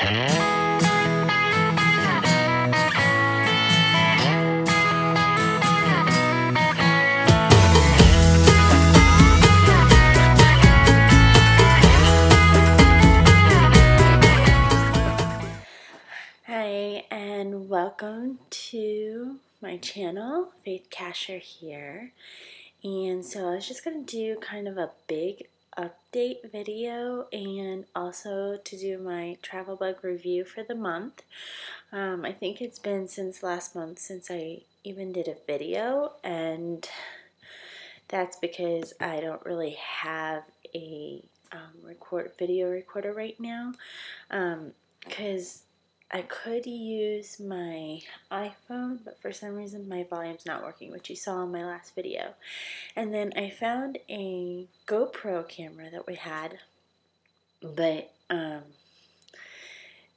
Hi, and welcome to my channel. Faith Casher here. And so I was just going to do kind of a big update video and also to do my travel bug review for the month. I think it's been since last month since I even did a video, and that's because I don't really have a video recorder right now, because I could use my iPhone, but for some reason my volume's not working, which you saw in my last video. And then I found a GoPro camera that we had, but I'm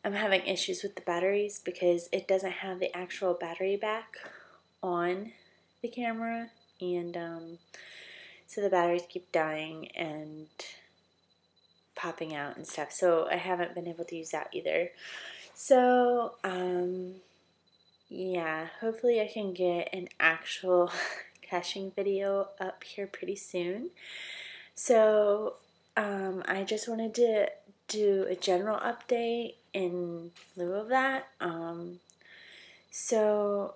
having issues with the batteries because it doesn't have the actual battery back on the camera, and so the batteries keep dying and popping out and stuff, so I haven't been able to use that either. So, yeah, hopefully I can get an actual caching video up here pretty soon. So, I just wanted to do a general update in lieu of that. So,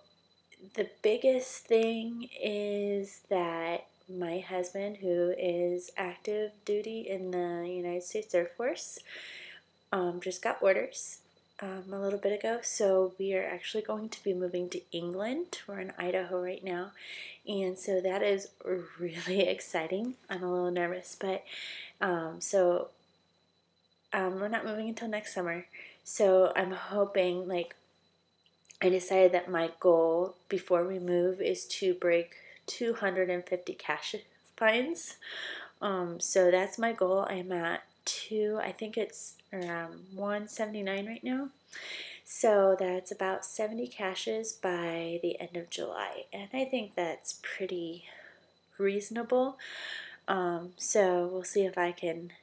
the biggest thing is that my husband, who is active duty in the United States Air Force, just got orders a little bit ago, so we are actually going to be moving to England. We're in Idaho right now, and so that is really exciting. I'm a little nervous, but we're not moving until next summer, so I'm hoping, like, I decided that my goal before we move is to break 250 cache finds. So that's my goal. I'm at I think it's around 179 right now. So that's about 70 caches by the end of July, and I think that's pretty reasonable. So we'll see if I can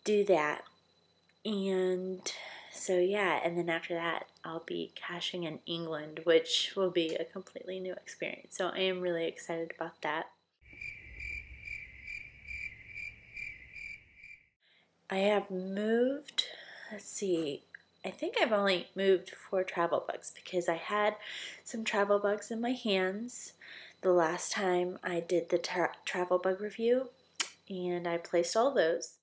do that. And so yeah, and then after that I'll be caching in England, which will be a completely new experience. So I am really excited about that. I have moved, let's see, I think I've only moved 4 travel bugs because I had some travel bugs in my hands the last time I did the travel bug review, and I placed all those.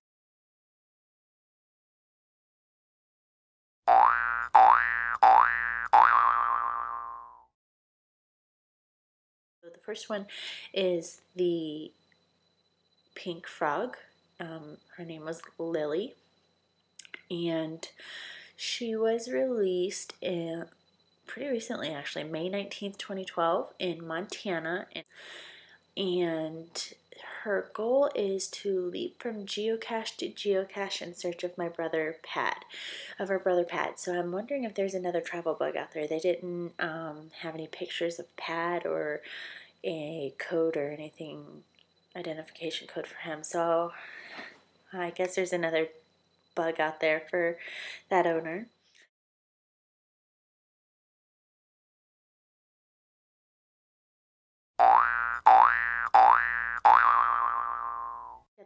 So the first one is the pink frog. Her name was Lily, and she was released pretty recently, actually, May 19th, 2012 in Montana, and her goal is to leap from geocache to geocache in search of her brother Pat. So I'm wondering if there's another travel bug out there. They didn't have any pictures of Pat or a code or anything, identification code for him, so I guess there's another bug out there for that owner.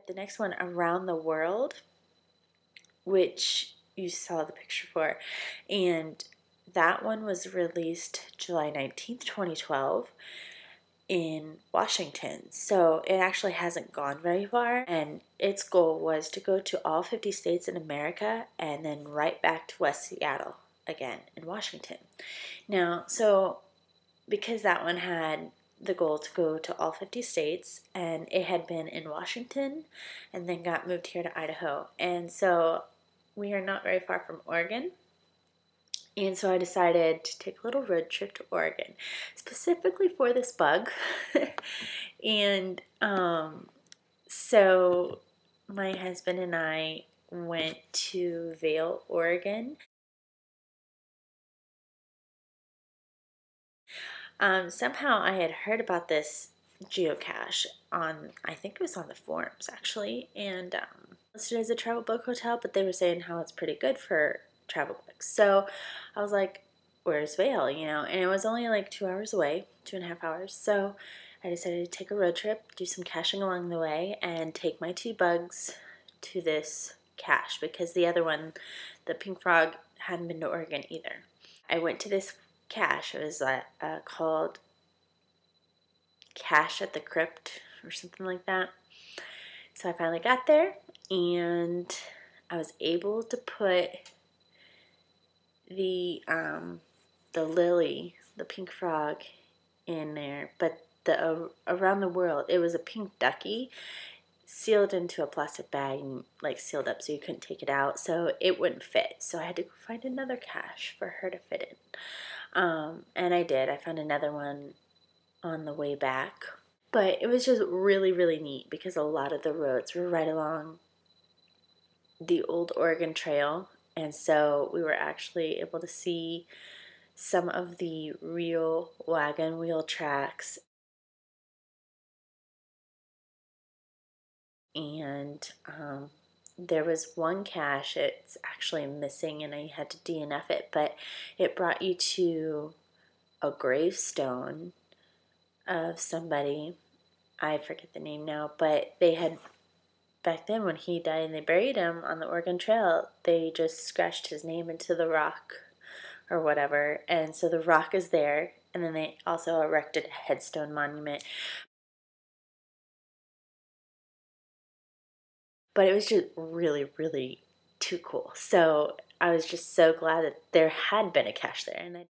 The next one, Around the World, which you saw the picture for, and that one was released July 19th, 2012 in Washington. So it actually hasn't gone very far, and its goal was to go to all 50 states in America and then right back to West Seattle again in Washington. Now, so because that one had the goal to go to all 50 states, and it had been in Washington and then got moved here to Idaho, and so we are not very far from Oregon. And so I decided to take a little road trip to Oregon, specifically for this bug. And so my husband and I went to Vail, Oregon. Somehow I had heard about this geocache on, I think it was on the forums actually, and listed as a travel bug hotel, but they were saying how it's pretty good for travel bugs. So I was like, where's Vale, you know? And it was only like 2 hours away, 2.5 hours. So I decided to take a road trip, do some caching along the way, and take my 2 bugs to this cache because the other one, the pink frog, hadn't been to Oregon either. I went to this cache. It was called Cache at the Crypt or something like that. So I finally got there, and I was able to put the lily, the pink frog, in there, but the around the world, it was a pink ducky sealed into a plastic bag and like sealed up so you couldn't take it out, so it wouldn't fit. So I had to go find another cache for her to fit in, and I did. I found another one on the way back, but it was just really, really neat because a lot of the roads were right along the old Oregon Trail, and so we were actually able to see some of the real wagon wheel tracks. And there was one cache, it's actually missing and I had to DNF it, but it brought you to a gravestone of somebody. I forget the name now, but they had, back then when he died and they buried him on the Oregon Trail, they just scratched his name into the rock or whatever, and so the rock is there, and then they also erected a headstone monument. But it was just really, really too cool. So I was just so glad that there had been a cache there. And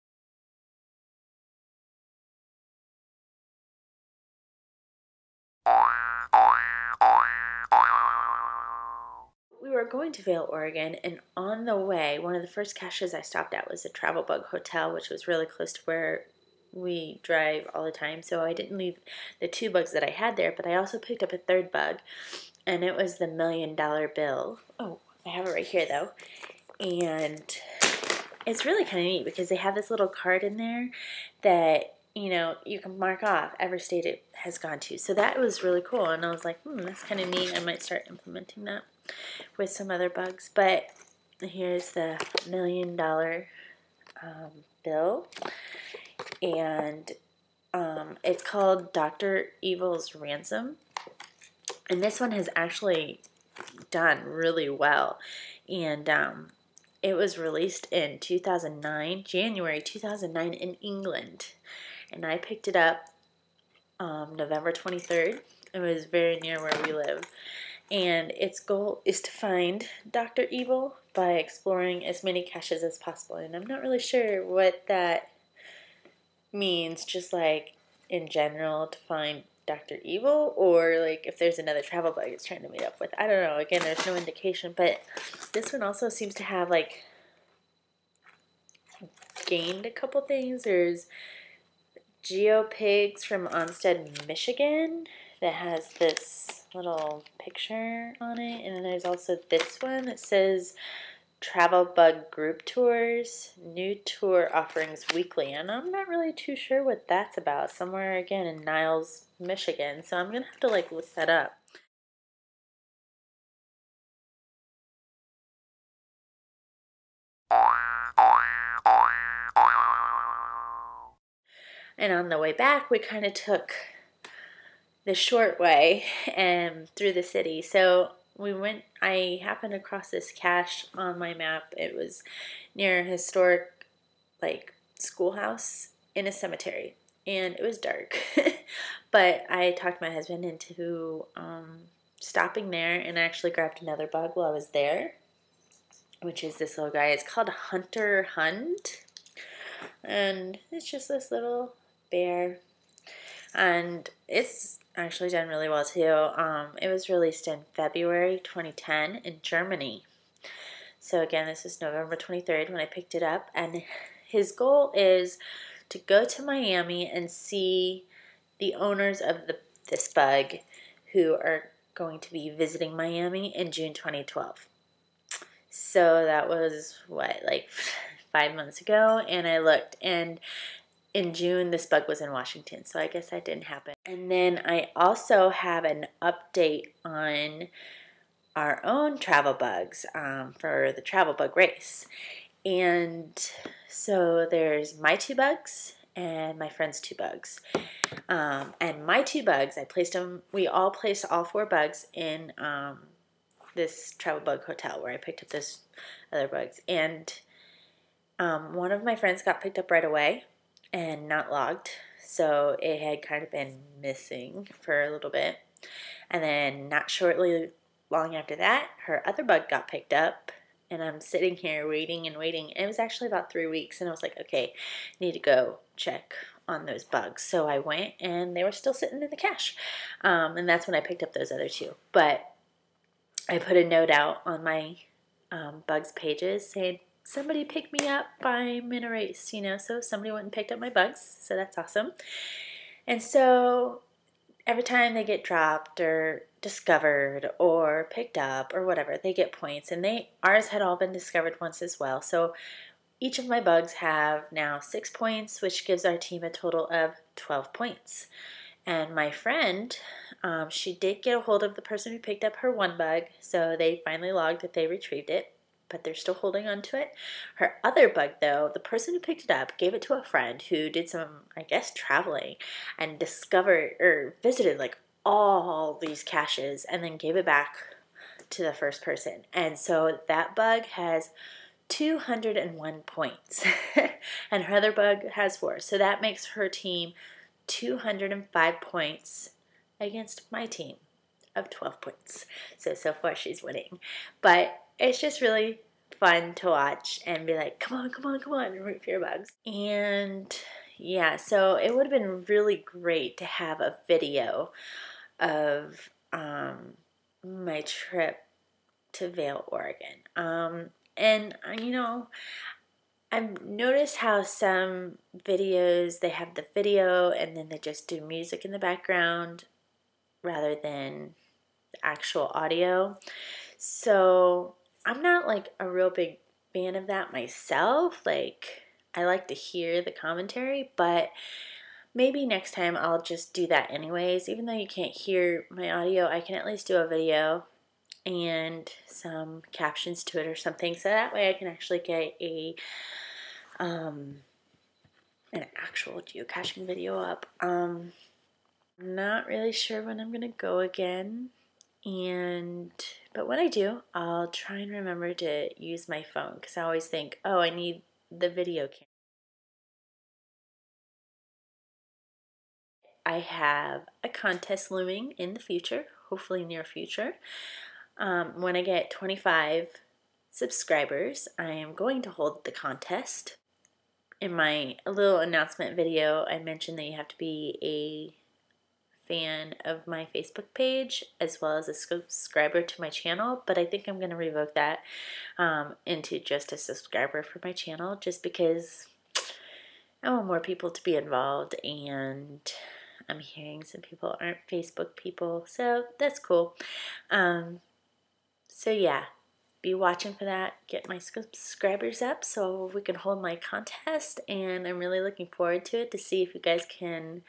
we were going to Vail, Oregon, and on the way, one of the first caches I stopped at was a Travel Bug Hotel, which was really close to where we drive all the time. So I didn't leave the 2 bugs that I had there, but I also picked up a 3rd bug, and it was the $1 million bill. Oh, I have it right here though. And it's really kind of neat because they have this little card in there that, you know, you can mark off every state it has gone to. So that was really cool, and I was like, that's kind of neat. I might start implementing that with some other bugs. But here's the $1 million bill, and it's called Dr. Evil's Ransom, and this one has actually done really well, and it was released in 2009, January 2009 in England, and I picked it up November 23rd. It was very near where we live, and its goal is to find Dr. Evil by exploring as many caches as possible, and I'm not really sure what that means, just like in general to find Dr. Evil, or like if there's another travel bug it's trying to meet up with. I don't know. Again, there's no indication, but this one also seems to have like gained a couple things. There's Geo Pigs from Onstead, Michigan that has this little picture on it, and then there's also this one that says Travel Bug Group Tours, new tour offerings weekly, and I'm not really too sure what that's about. Somewhere again in Niles, Michigan, so I'm gonna have to like look that up. And on the way back, we kind of took the short way and through the city. So we went, I happened across this cache on my map. It was near a historic like schoolhouse in a cemetery, and it was dark. But I talked my husband into stopping there, and I actually grabbed another bug while I was there, which is this little guy. It's called Hunter Hunt, and it's just this little bear, and it's actually done really well too. It was released in February 2010 in Germany. So again, this is November 23rd when I picked it up, and his goal is to go to Miami and see the owners of this bug who are going to be visiting Miami in June 2012. So that was, what, like 5 months ago, and I looked, and in June this bug was in Washington, so I guess that didn't happen. And then I also have an update on our own travel bugs for the travel bug race. And so there's my 2 bugs and my friend's 2 bugs. And my 2 bugs, I placed them, we all placed all 4 bugs in this travel bug hotel where I picked up those other bugs. And one of my friends got picked up right away and not logged. So it had kind of been missing for a little bit. And then not shortly long after that, her other bug got picked up. And I'm sitting here waiting and waiting. It was actually about 3 weeks. And I was like, okay, need to go check on those bugs. So I went and they were still sitting in the cache. And that's when I picked up those other 2. But I put a note out on my bugs pages saying, somebody pick me up, I'm in a race, you know. So somebody went and picked up my bugs. So that's awesome. And so every time they get dropped or discovered or picked up or whatever, they get points. And ours had all been discovered once as well. So each of my bugs have now 6 points, which gives our team a total of 12 points. And my friend, she did get a hold of the person who picked up her 1 bug, so they finally logged that they retrieved it, but they're still holding on to it. Her other bug, though, the person who picked it up gave it to a friend who did some, I guess, traveling and discovered or visited like all these caches and then gave it back to the first person. And so that bug has 201 points and her other bug has 4. So that makes her team 205 points against my team of 12 points. So far she's winning. But it's just really fun to watch and be like, come on, come on, come on, and root for your bugs. And yeah, so it would have been really great to have a video of my trip to Vail, Oregon. And you know, I've noticed how some videos, they have the video and then they just do music in the background rather than the actual audio. So I'm not like a real big fan of that myself. Like, I like to hear the commentary, but maybe next time I'll just do that anyways. Even though you can't hear my audio, I can at least do a video and some captions to it or something, so that way I can actually get an actual geocaching video up. I'm not really sure when I'm gonna go again, but when I do, I'll try and remember to use my phone, because I always think, oh, I need the video camera. I have a contest looming in the future, hopefully near future. When I get 25 subscribers, I am going to hold the contest. In my little announcement video, I mentioned that you have to be a fan of my Facebook page as well as a subscriber to my channel, but I think I'm going to revoke that into just a subscriber for my channel, just because I want more people to be involved, and I'm hearing some people aren't Facebook people, so that's cool. So yeah, be watching for that, get my subscribers up so we can hold my contest, and I'm really looking forward to it to see if you guys can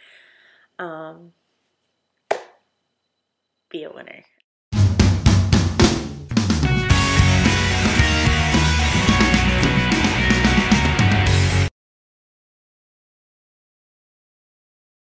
be a winner.